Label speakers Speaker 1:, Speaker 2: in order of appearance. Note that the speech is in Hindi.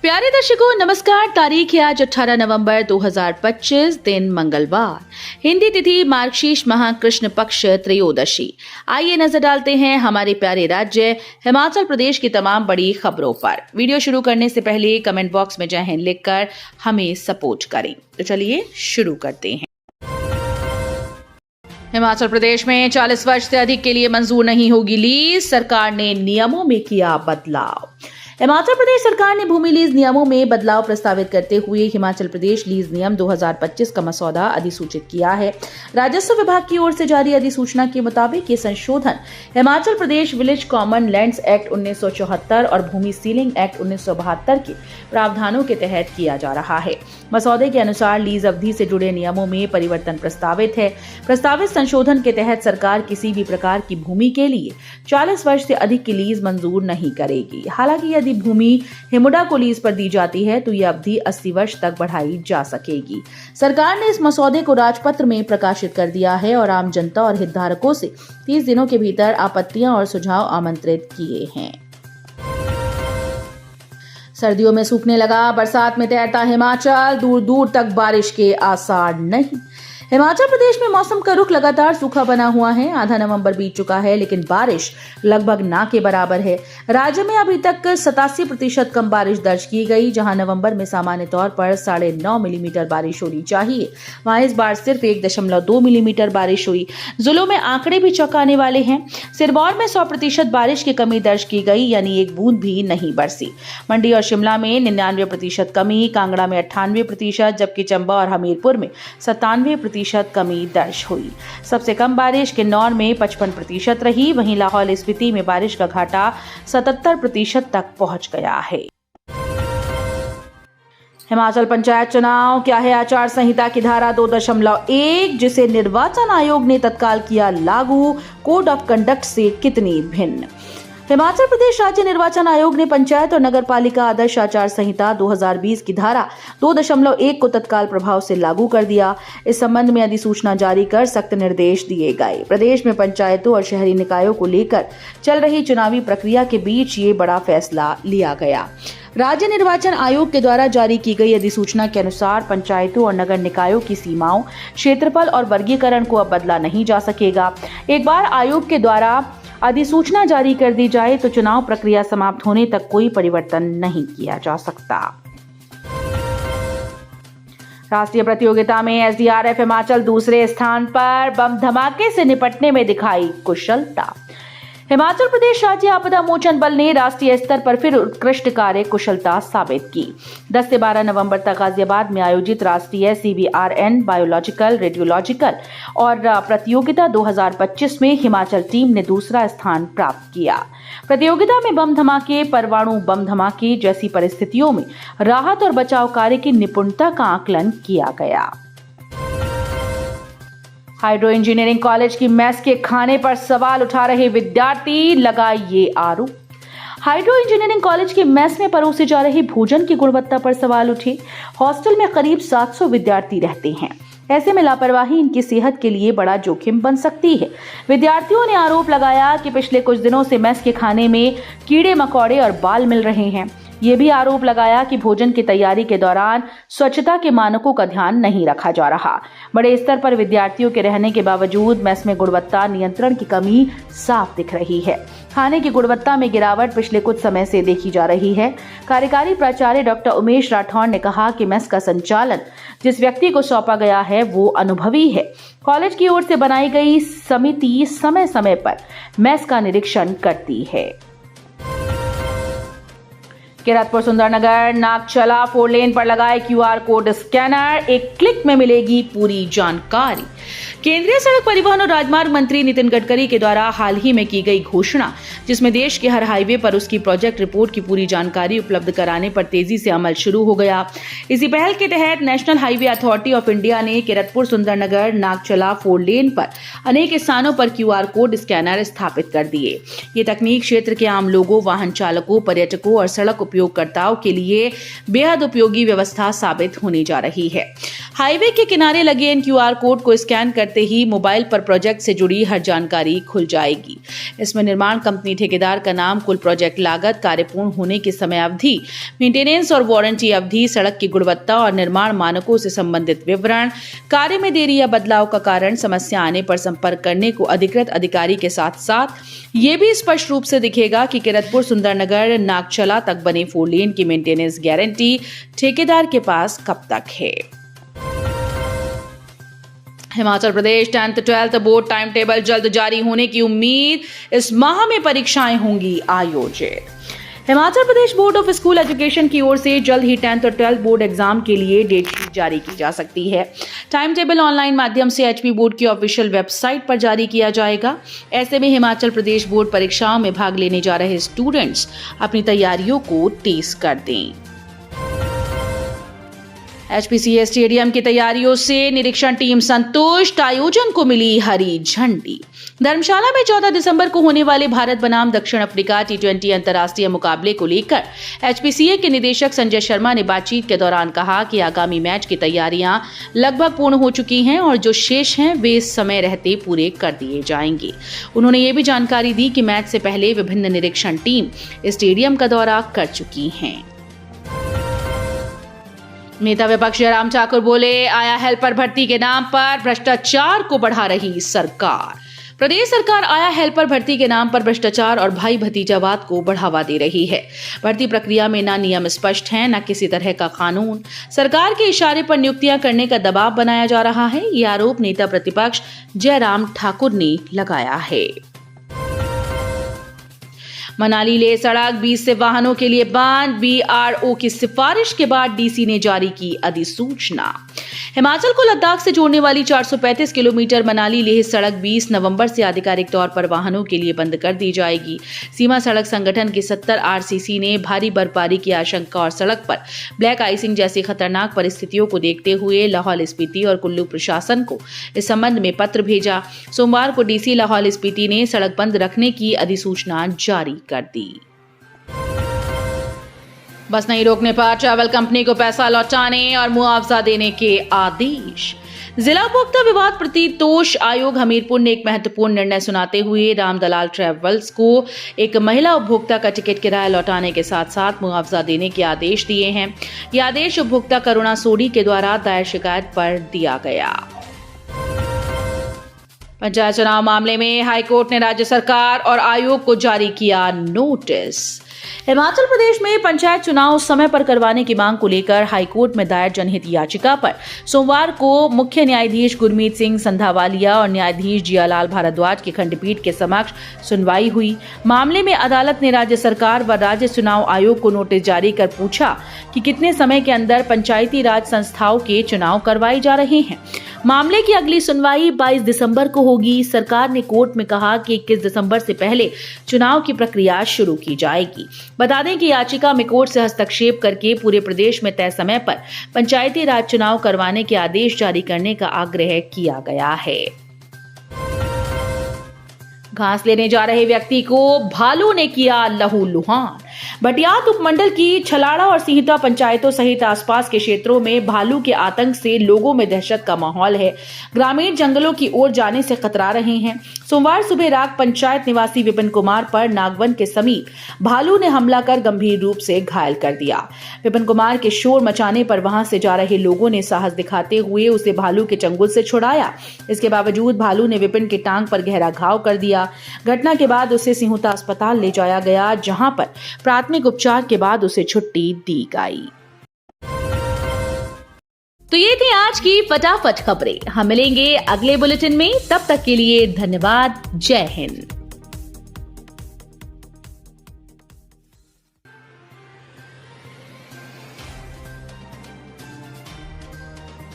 Speaker 1: प्यारे दर्शकों नमस्कार। तारीख है आज 18 नवंबर 2025, दिन मंगलवार। हिंदी तिथि मार्गशीर्ष माह कृष्ण पक्ष त्रयोदशी। आइए नजर डालते हैं हमारे प्यारे राज्य हिमाचल प्रदेश की तमाम बड़ी खबरों पर। वीडियो शुरू करने से पहले कमेंट बॉक्स में जय हिंद लिखकर हमें सपोर्ट करें। तो चलिए शुरू करते हैं। हिमाचल प्रदेश में 40 वर्ष से अधिक के लिए मंजूर नहीं होगी लीज, सरकार ने नियमों में किया बदलाव। हिमाचल प्रदेश सरकार ने भूमि लीज नियमों में बदलाव प्रस्तावित करते हुए हिमाचल प्रदेश लीज नियम 2025 का मसौदा अधिसूचित किया है। राजस्व विभाग की ओर से जारी अधिसूचना के मुताबिक ये संशोधन Himachal Pradesh village common lands act 1974 और भूमि सीलिंग एक्ट 1972 के प्रावधानों के तहत किया जा रहा है। मसौदे के अनुसार लीज अवधि से जुड़े नियमों में परिवर्तन प्रस्तावित है। प्रस्तावित संशोधन के तहत सरकार किसी भी प्रकार की भूमि के लिए 40 वर्ष से अधिक की लीज मंजूर नहीं करेगी। हालांकि यदि भूमि हिमुडा को लीज पर दी जाती है तो यह अवधि 80 वर्ष तक बढ़ाई जा सकेगी। सरकार ने इस मसौदे को राजपत्र में प्रकाशित कर दिया है और आम जनता और हितधारकों से 30 दिनों के भीतर आपत्तियां और सुझाव आमंत्रित किए हैं। सर्दियों में सूखने लगा, बरसात में तैरता हिमाचल, दूर दूर तक बारिश के आसार नहीं। हिमाचल प्रदेश में मौसम का रुख लगातार सूखा बना हुआ है। आधा नवंबर बीत चुका है लेकिन बारिश लगभग ना के बराबर है। राज्य में अभी तक 87% कम बारिश दर्ज की गई। जहां नवंबर में सामान्य तौर पर 9.5 मिलीमीटर बारिश होनी चाहिए, वहां इस बार सिर्फ 1.2 मिलीमीटर बारिश हुई। जिलों में आंकड़े भी चौंकाने वाले हैं। सिरमौर में 100% बारिश की कमी दर्ज की गई, यानी एक बूंद भी नहीं बरसी। मंडी और शिमला में 99% कमी, कांगड़ा में 98%, जबकि चंबा और हमीरपुर में 97% कमी दर्ज हुई। सबसे कम बारिश किन्नौर में 55% रही। वहीं लाहौल स्पीति में बारिश का घाटा 77% तक पहुंच गया है। हिमाचल पंचायत चुनाव, क्या है आचार संहिता की धारा 2.1 जिसे निर्वाचन आयोग ने तत्काल किया लागू, कोड ऑफ कंडक्ट से कितनी भिन्न। हिमाचल प्रदेश राज्य निर्वाचन आयोग ने पंचायत और नगर पालिका आदर्श आचार संहिता 2020 की धारा 2.1 को तत्काल प्रभाव से लागू कर दिया। इस संबंध में अधिसूचना जारी कर सख्त निर्देश दिए गए। प्रदेश में पंचायतों और शहरी निकायों को लेकर चल रही चुनावी प्रक्रिया के बीच ये बड़ा फैसला लिया गया। राज्य निर्वाचन आयोग के द्वारा जारी की गई अधिसूचना के अनुसार पंचायतों और नगर निकायों की सीमाओं, क्षेत्रफल और वर्गीकरण को अब बदला नहीं जा सकेगा। एक बार आयोग के द्वारा अधिसूचना जारी कर दी जाए तो चुनाव प्रक्रिया समाप्त होने तक कोई परिवर्तन नहीं किया जा सकता। राष्ट्रीय प्रतियोगिता में एसडीआरएफ हिमाचल दूसरे स्थान पर, बम धमाके से निपटने में दिखाई कुशलता। हिमाचल प्रदेश राज्य आपदा मोचन बल ने राष्ट्रीय स्तर पर फिर उत्कृष्ट कार्य कुशलता साबित की। 10 से 12 नवंबर तक गाजियाबाद में आयोजित राष्ट्रीय CBRN बायोलॉजिकल, रेडियोलॉजिकल और प्रतियोगिता 2025 में हिमाचल टीम ने दूसरा स्थान प्राप्त किया। प्रतियोगिता में बम धमाके, परमाणु बम धमाके जैसी परिस्थितियों में राहत और बचाव कार्य की निपुणता का आकलन किया गया। हाइड्रो इंजीनियरिंग कॉलेज की मेस के खाने पर सवाल उठा रहे विद्यार्थी, लगा ये आरोप। हाइड्रो इंजीनियरिंग कॉलेज की मेस में परोसे जा रहे भोजन की गुणवत्ता पर सवाल उठे। हॉस्टल में करीब 700 विद्यार्थी रहते हैं। ऐसे में लापरवाही इनकी सेहत के लिए बड़ा जोखिम बन सकती है। विद्यार्थियों ने आरोप लगाया कि पिछले कुछ दिनों से मेस के खाने में कीड़े मकोड़े और बाल मिल रहे हैं। ये भी आरोप लगाया कि भोजन की तैयारी के दौरान स्वच्छता के मानकों का ध्यान नहीं रखा जा रहा। बड़े स्तर पर विद्यार्थियों के रहने के बावजूद मेस में गुणवत्ता नियंत्रण की कमी साफ दिख रही है। खाने की गुणवत्ता में गिरावट पिछले कुछ समय से देखी जा रही है। कार्यकारी प्राचार्य डॉक्टर उमेश राठौड़ ने कहा कि मेस का संचालन जिस व्यक्ति को सौंपा गया है वो अनुभवी है। कॉलेज की ओर से बनाई गई समिति समय समय पर मेस का निरीक्षण करती है। किरतपुर सुंदरनगर नागचला 4 लेन पर लगाए QR कोड स्कैनर, एक क्लिक में मिलेगी पूरी जानकारी। केंद्रीय सड़क परिवहन और राजमार्ग मंत्री नितिन गडकरी के द्वारा हाल ही में की गई घोषणा, जिसमें देश के हर हाईवे पर उसकी प्रोजेक्ट रिपोर्ट की पूरी जानकारी उपलब्ध कराने पर तेजी से अमल शुरू हो गया। इसी पहल के तहत national highway authority of India ने किरतपुर सुंदरनगर नागचला 4 लेन पर अनेक स्थानों पर QR कोड स्कैनर स्थापित कर दिए। ये तकनीक क्षेत्र के आम लोगों, वाहन चालकों, पर्यटकों और सड़क उपयोगकर्ताओं के लिए बेहद उपयोगी व्यवस्था साबित होने जा रही है। हाईवे के किनारे लगे इन QR कोड को स्कैन करते ही मोबाइल पर प्रोजेक्ट से जुड़ी हर जानकारी खुल जाएगी। इसमें निर्माण कंपनी, ठेकेदार का नाम, कुल प्रोजेक्ट लागत, कार्य पूर्ण होने की समय अवधि, मेंटेनेंस और वारंटी अवधि, सड़क की गुणवत्ता और निर्माण मानकों से संबंधित विवरण, कार्य में देरी या बदलाव का कारण, समस्या आने पर संपर्क करने को अधिकृत अधिकारी के साथ साथ ये भी स्पष्ट रूप से दिखेगा कि किरतपुर सुंदरनगर नागचला तक बने 4 लेन की मेंटेनेंस गारंटी ठेकेदार के पास कब तक है। Himachal Pradesh 10th 12th board time table जल्द जारी होने की उम्मीद, इस माह में परीक्षाएं होंगी आयोजित। Himachal Pradesh board of school education की ओर से जल्द ही 10th और 12th बोर्ड एग्जाम के लिए डेट शीट जारी की जा सकती है। टाइम टेबल ऑनलाइन माध्यम से HP बोर्ड की ऑफिशियल वेबसाइट पर जारी किया जाएगा। ऐसे में हिमाचल प्रदेश बोर्ड परीक्षाओं में भाग लेने जा रहे स्टूडेंट्स अपनी तैयारियों को तेज कर दें। HPCA स्टेडियम की तैयारियों से निरीक्षण टीम संतुष्ट, आयोजन को मिली हरी झंडी। धर्मशाला में 14 दिसंबर को होने वाले भारत बनाम दक्षिण अफ्रीका T20 अंतर्राष्ट्रीय मुकाबले को लेकर HPCA के निदेशक संजय शर्मा ने बातचीत के दौरान कहा कि आगामी मैच की तैयारियां लगभग पूर्ण हो चुकी हैं और जो शेष हैं वे समय रहते पूरे कर दिए जाएंगे। उन्होंने ये भी जानकारी दी कि मैच से पहले विभिन्न निरीक्षण टीम स्टेडियम का दौरा कर चुकी हैं। नेता विपक्ष जयराम ठाकुर बोले, आया हेल्पर भर्ती के नाम पर भ्रष्टाचार को बढ़ा रही सरकार। प्रदेश सरकार आया हेल्पर भर्ती के नाम पर भ्रष्टाचार और भाई भतीजावाद को बढ़ावा दे रही है। भर्ती प्रक्रिया में न नियम स्पष्ट हैं, न किसी तरह का कानून। सरकार के इशारे पर नियुक्तियां करने का दबाव बनाया जा रहा है। ये आरोप नेता प्रतिपक्ष जयराम ठाकुर ने लगाया है। मनाली लेह सड़क 20 से वाहनों के लिए बंद। BRO की सिफारिश के बाद DC ने जारी की अधिसूचना। हिमाचल को लद्दाख से जोड़ने वाली 435 किलोमीटर मनाली लेह सड़क 20 नवंबर से आधिकारिक तौर पर वाहनों के लिए बंद कर दी जाएगी। सीमा सड़क संगठन की 70 RCC ने भारी बर्फबारी की आशंका और सड़क पर ब्लैक आइसिंग जैसी खतरनाक परिस्थितियों को देखते हुए लाहौल स्पीति और कुल्लू प्रशासन को इस संबंध में पत्र भेजा। सोमवार को DC लाहौल स्पीति ने सड़क बंद रखने की अधिसूचना जारी कर दी। बस नहीं रोकने पर ट्रैवल कंपनी को पैसा लौटाने और मुआवजा देने के आदेश। जिला उपभोक्ता विवाद प्रतितोष आयोग हमीरपुर ने एक महत्वपूर्ण निर्णय सुनाते हुए रामदलाल ट्रैवल्स को एक महिला उपभोक्ता का टिकट किराया लौटाने के साथ साथ मुआवजा देने के आदेश दिए हैं। यह आदेश उपभोक्ता करुणा सोडी के द्वारा दायर शिकायत पर दिया गया। पंचायत चुनाव मामले में हाईकोर्ट ने राज्य सरकार और आयोग को जारी किया नोटिस। हिमाचल प्रदेश में पंचायत चुनाव समय पर करवाने की मांग को लेकर हाईकोर्ट में दायर जनहित याचिका पर सोमवार को मुख्य न्यायाधीश गुरमीत सिंह संधावालिया और न्यायाधीश जियालाल भारद्वाज की खंडपीठ के समक्ष सुनवाई हुई। मामले में अदालत ने राज्य सरकार व राज्य चुनाव आयोग को नोटिस जारी कर पूछा कि कितने समय के अंदर पंचायती राज संस्थाओं के चुनाव करवाए जा रहे हैं। मामले की अगली सुनवाई 22 दिसंबर को होगी। सरकार ने कोर्ट में कहा कि 21 दिसंबर से पहले चुनाव की प्रक्रिया शुरू की जाएगी। बता दें कि याचिका में कोर्ट से हस्तक्षेप करके पूरे प्रदेश में तय समय पर पंचायती राज चुनाव करवाने के आदेश जारी करने का आग्रह किया गया है। घास लेने जा रहे व्यक्ति को भालू ने किया लहूलुहान। भटियात उपमंडल की छलाड़ा और सिहटा पंचायतों सहित आसपास के क्षेत्रों में भालू के आतंक से लोगों में दहशत का माहौल है। ग्रामीण जंगलों की ओर जाने से कतरा रहे हैं। सोमवार सुबह राग पंचायत निवासी विपिन कुमार पर नागवन के समीप भालू ने हमला कर गंभीर रूप से घायल कर दिया। विपिन कुमार के शोर मचाने पर वहां से जा रहे लोगों ने साहस दिखाते हुए उसे भालू के चंगुल से छुड़ाया। इसके बावजूद भालू ने विपिन की टांग पर गहरा घाव कर दिया। घटना के बाद उसे सिहुता अस्पताल ले जाया गया, जहां पर प्राथमिक उपचार के बाद उसे छुट्टी दी गई। तो ये थी आज की फटाफट खबरें। हम मिलेंगे अगले बुलेटिन में, तब तक के लिए धन्यवाद। जय हिंद।